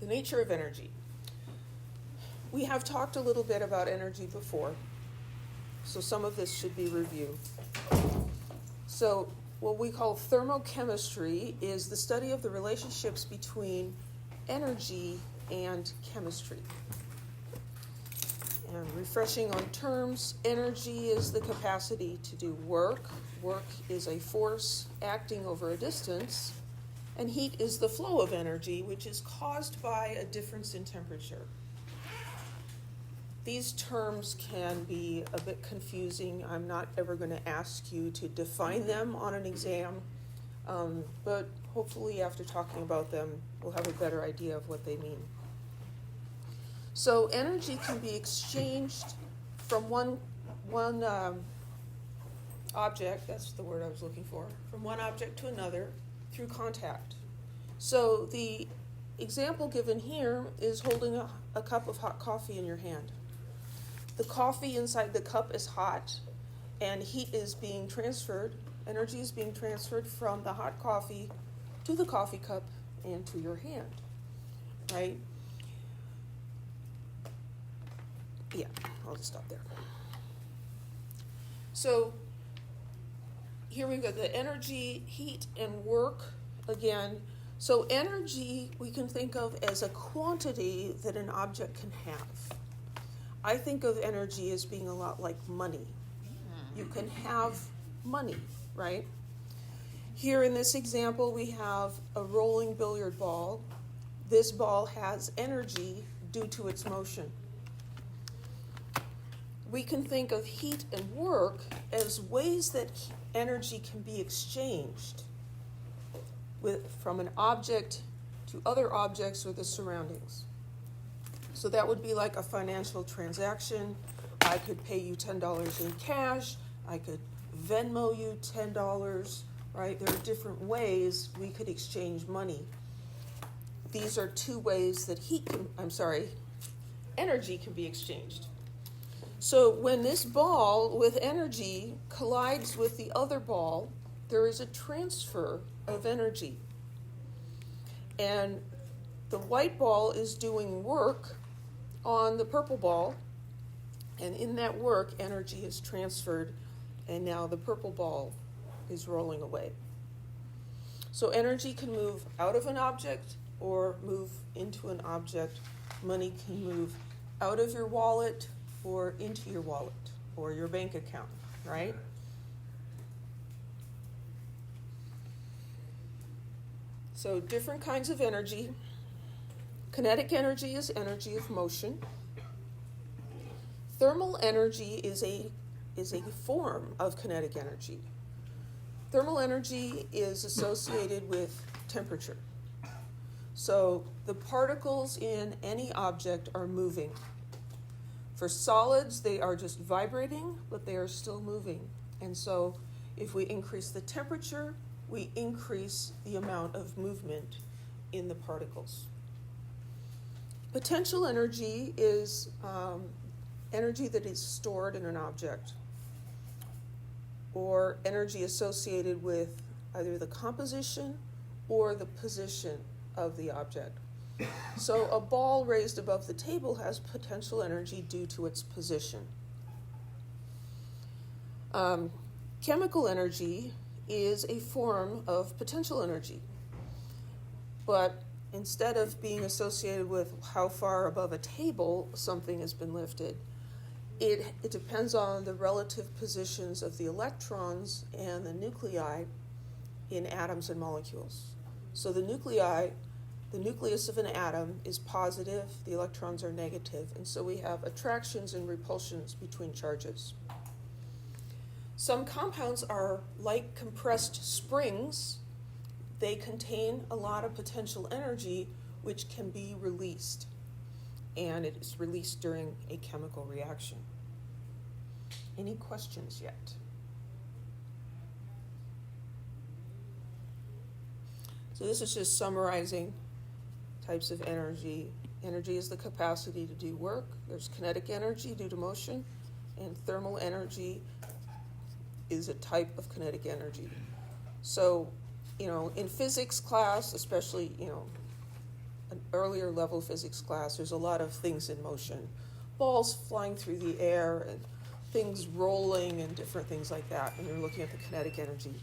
The nature of energy. We have talked a little bit about energy before, so some of this should be reviewed. So what we call thermochemistry is the study of the relationships between energy and chemistry. And refreshing on terms, energy is the capacity to do work. Work is a force acting over a distance. And heat is the flow of energy, which is caused by a difference in temperature. These terms can be a bit confusing. I'm not ever going to ask you to define them on an exam, but hopefully after talking about them, we'll have a better idea of what they mean. So energy can be exchanged from one object, that's the word I was looking for, from one object to another through contact. So the example given here is holding a cup of hot coffee in your hand. The coffee inside the cup is hot, and heat is being transferred, energy is being transferred from the hot coffee to the coffee cup and to your hand, right? Yeah, I'll just stop there. So here we've got the energy, heat, and work again. So energy we can think of as a quantity that an object can have. I think of energy as being a lot like money. You can have money, right? Here in this example, we have a rolling billiard ball. This ball has energy due to its motion. We can think of heat and work as ways that energy can be exchanged from an object to other objects or the surroundings. So that would be like a financial transaction. I could pay you $10 in cash. I could Venmo you $10, right? There are different ways we could exchange money. These are two ways that energy can be exchanged. So when this ball with energy collides with the other ball, there is a transfer of energy. And the white ball is doing work on the purple ball, and in that work, energy is transferred, and now the purple ball is rolling away. So energy can move out of an object or move into an object. Money can move out of your wallet or into your wallet or your bank account, right? So different kinds of energy. Kinetic energy is energy of motion. Thermal energy is a form of kinetic energy. Thermal energy is associated with temperature. So the particles in any object are moving. For solids, they are just vibrating, but they are still moving. And so if we increase the temperature, we increase the amount of movement in the particles. Potential energy is energy that is stored in an object, or energy associated with either the composition or the position of the object. So a ball raised above the table has potential energy due to its position. Chemical energy is a form of potential energy, but instead of being associated with how far above a table something has been lifted, it depends on the relative positions of the electrons and the nuclei in atoms and molecules. So the nucleus of an atom is positive, the electrons are negative, and so we have attractions and repulsions between charges. Some compounds are like compressed springs. They contain a lot of potential energy which can be released, and it is released during a chemical reaction. Any questions yet? So this is just summarizing types of energy. Energy is the capacity to do work. There's kinetic energy due to motion, and thermal energy is a type of kinetic energy. So, in physics class, especially, an earlier level physics class, there's a lot of things in motion. Balls flying through the air and things rolling and different things like that, and you're looking at the kinetic energy.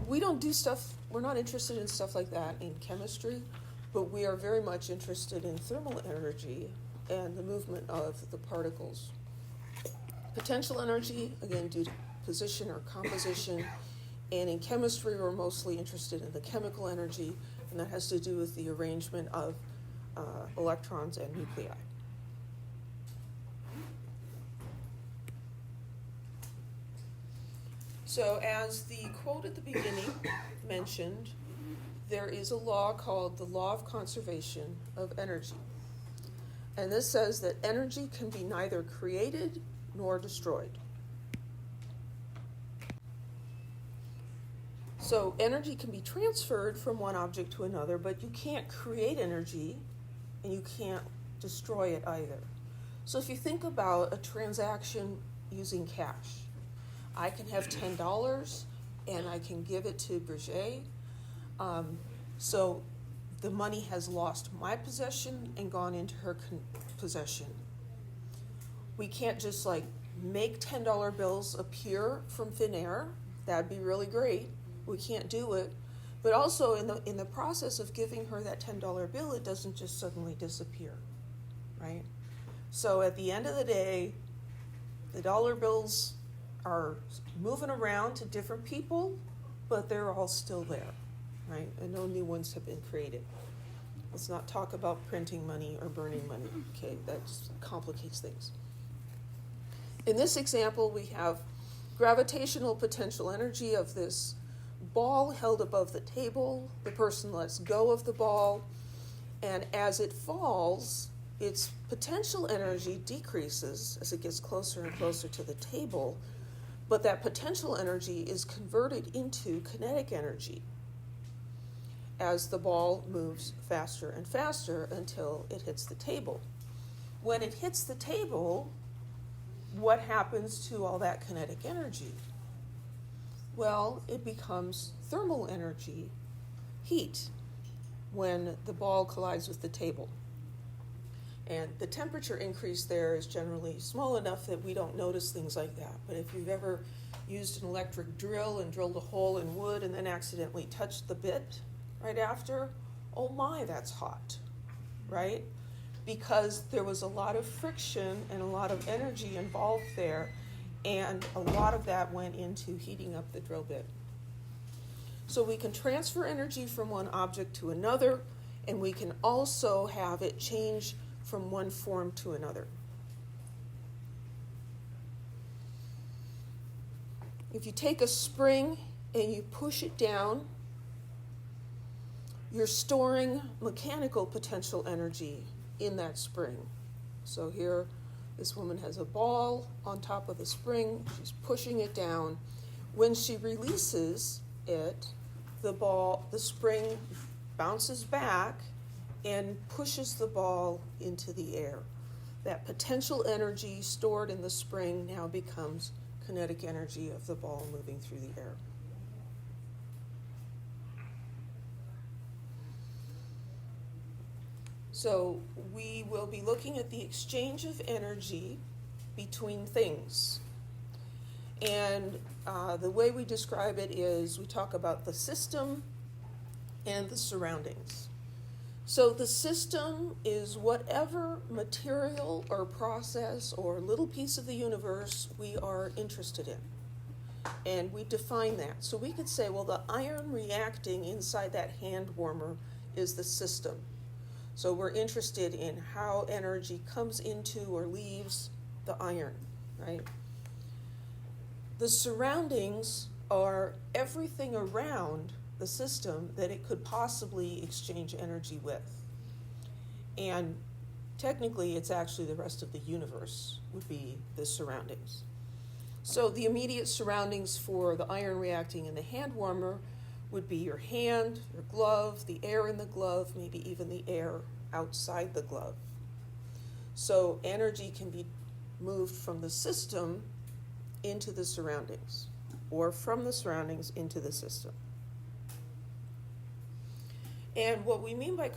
We don't do stuff, we're not interested in stuff like that in chemistry, but we are very much interested in thermal energy and the movement of the particles. Potential energy, again, due to position or composition, and in chemistry we're mostly interested in the chemical energy, and that has to do with the arrangement of electrons and nuclei. So as the quote at the beginning mentioned, there is a law called the law of conservation of energy. And this says that energy can be neither created nor destroyed. So energy can be transferred from one object to another, but you can't create energy and you can't destroy it either. So if you think about a transaction using cash, I can have $10 and I can give it to Brigitte. So the money has lost my possession and gone into her possession. We can't just like make $10 bills appear from thin air. That'd be really great. We can't do it. But also in the process of giving her that $10 bill, it doesn't just suddenly disappear, right? So at the end of the day, the dollar bills are moving around to different people, but they're all still there, right? And no new ones have been created. Let's not talk about printing money or burning money, okay? That just complicates things. In this example, we have gravitational potential energy of this ball held above the table. The person lets go of the ball, and as it falls, its potential energy decreases as it gets closer and closer to the table, but that potential energy is converted into kinetic energy as the ball moves faster and faster until it hits the table. When it hits the table, what happens to all that kinetic energy? Well, it becomes thermal energy, heat, when the ball collides with the table. And the temperature increase there is generally small enough that we don't notice things like that. But if you've ever used an electric drill and drilled a hole in wood and then accidentally touched the bit right after, oh my, that's hot, right? Because there was a lot of friction and a lot of energy involved there, and a lot of that went into heating up the drill bit. So we can transfer energy from one object to another, and we can also have it change from one form to another. If you take a spring and you push it down, you're storing mechanical potential energy in that spring. So here, this woman has a ball on top of the spring. She's pushing it down. When she releases it, the spring bounces back and pushes the ball into the air. That potential energy stored in the spring now becomes kinetic energy of the ball moving through the air. So we will be looking at the exchange of energy between things. And the way we describe it is we talk about the system and the surroundings. So the system is whatever material or process or little piece of the universe we are interested in. And we define that. So we could say, well, the iron reacting inside that hand warmer is the system. So we're interested in how energy comes into or leaves the iron, right? The surroundings are everything around the system that it could possibly exchange energy with. And technically, it's actually the rest of the universe would be the surroundings. So the immediate surroundings for the iron reacting in the hand warmer would be your hand, your glove, the air in the glove, maybe even the air outside the glove. So energy can be moved from the system into the surroundings, or from the surroundings into the system. And what we mean by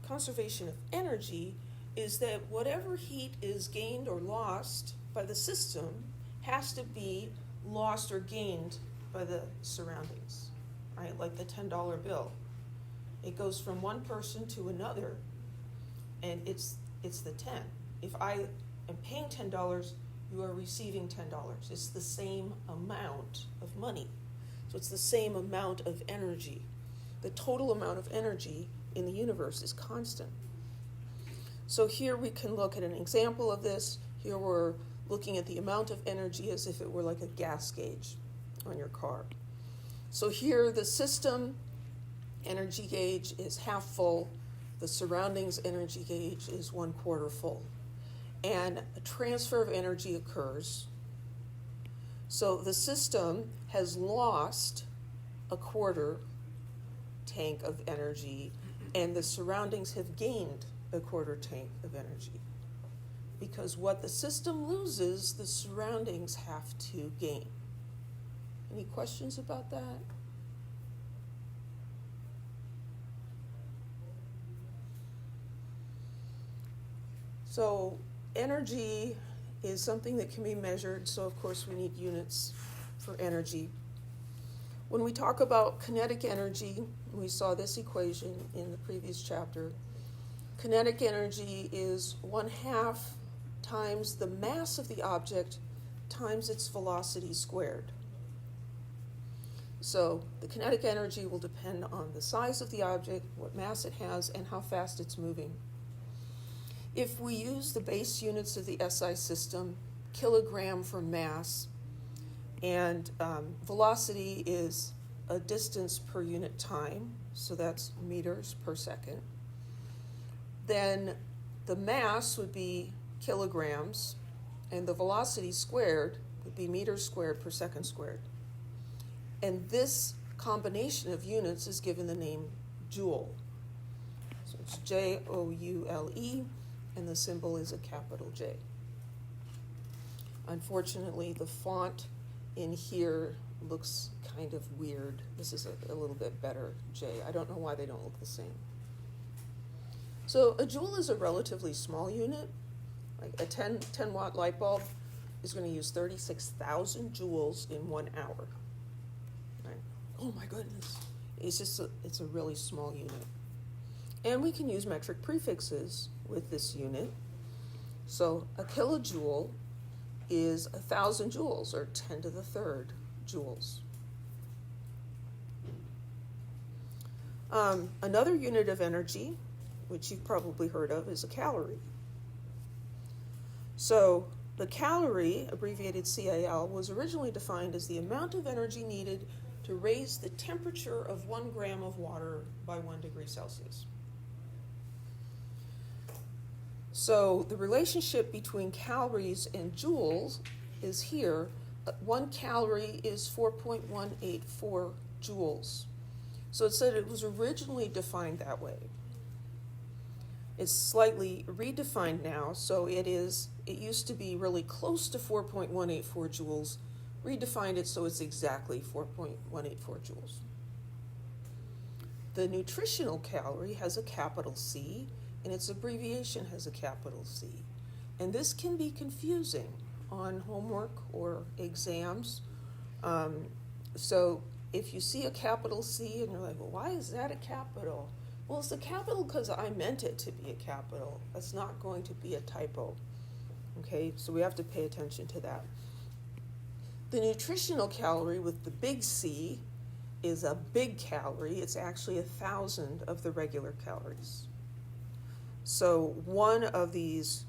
conservation of energy is that whatever heat is gained or lost by the system has to be lost or gained by the surroundings, right? Like the $10 bill. It goes from one person to another, and it's the 10. If I am paying $10, you are receiving $10. It's the same amount of money. So it's the same amount of energy. The total amount of energy in the universe is constant. So here we can look at an example of this. Here we're looking at the amount of energy as if it were like a gas gauge on your car. So here the system energy gauge is half full. The surroundings energy gauge is 1/4 full. And a transfer of energy occurs. So the system has lost 1/4 tank of energy, and the surroundings have gained 1/4 tank of energy. Because what the system loses, the surroundings have to gain. Any questions about that? So energy is something that can be measured, so of course we need units for energy. When we talk about kinetic energy, we saw this equation in the previous chapter. Kinetic energy is 1/2 times the mass of the object times its velocity squared. So the kinetic energy will depend on the size of the object, what mass it has, and how fast it's moving. If we use the base units of the SI system, kilogram for mass, and velocity is a distance per unit time, so that's meters per second, then the mass would be kilograms, and the velocity squared would be meters squared per second squared. And this combination of units is given the name joule. So it's Joule, and the symbol is a capital J. Unfortunately, the font in here looks kind of weird. This is a little bit better J. I don't know why they don't look the same. So a joule is a relatively small unit. Like a 10 watt light bulb is going to use 36,000 joules in 1 hour. Right? Oh my goodness. It's a really small unit. And we can use metric prefixes with this unit. So a kilojoule is 1,000 joules, or 10 to the third joules. Another unit of energy, which you've probably heard of, is a calorie. So the calorie, abbreviated CAL, was originally defined as the amount of energy needed to raise the temperature of 1 gram of water by 1 degree Celsius. So the relationship between calories and joules is here. 1 calorie is 4.184 joules. So it said it was originally defined that way. It's slightly redefined now, so it used to be really close to 4.184 joules, redefined it so it's exactly 4.184 joules. The nutritional calorie has a capital C, and its abbreviation has a capital C. And this can be confusing on homework or exams. So if you see a capital C and you're like, well, why is that a capital? Well, it's a capital because I meant it to be a capital. It's not going to be a typo. Okay, so we have to pay attention to that. The nutritional calorie with the big C is a big calorie. It's actually 1,000 of the regular calories. So one of these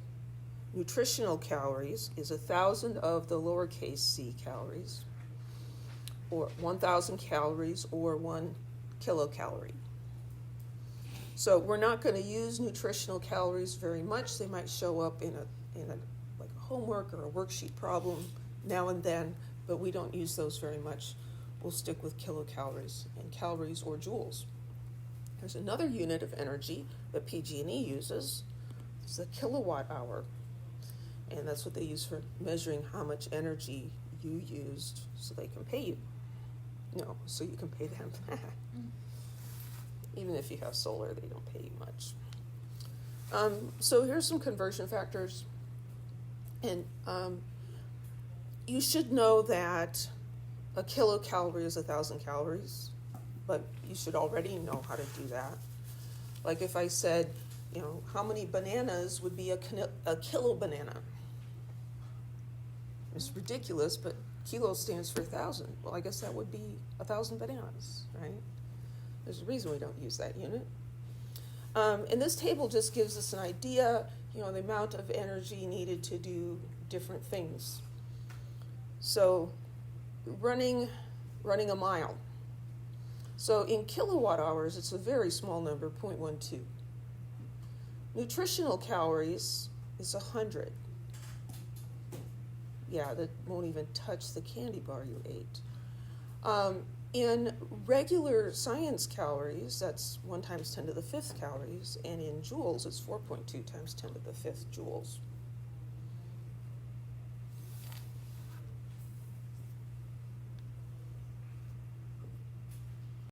nutritional calories is 1,000 of the lowercase c calories, or 1,000 calories, or 1 kilocalorie. So we're not going to use nutritional calories very much. They might show up in a like a homework or a worksheet problem now and then, but we don't use those very much. We'll stick with kilocalories and calories or joules. There's another unit of energy that PG&E uses. It's a kilowatt hour. And that's what they use for measuring how much energy you used so they can pay you. No, so you can pay them back. Even if you have solar, they don't pay you much. So here's some conversion factors. And you should know that a kilocalorie is 1,000 calories, but you should already know how to do that. Like if I said, how many bananas would be a kilo banana? It's ridiculous, but kilo stands for 1,000. Well, I guess that would be 1,000 bananas, right? There's a reason we don't use that unit. And this table just gives us an idea, the amount of energy needed to do different things. So running a mile. So in kilowatt hours, it's a very small number, 0.12. Nutritional calories is 100. Yeah, that won't even touch the candy bar you ate. In regular science calories, that's 1 times 10 to the 5th calories, and in joules, it's 4.2 times 10 to the 5th joules.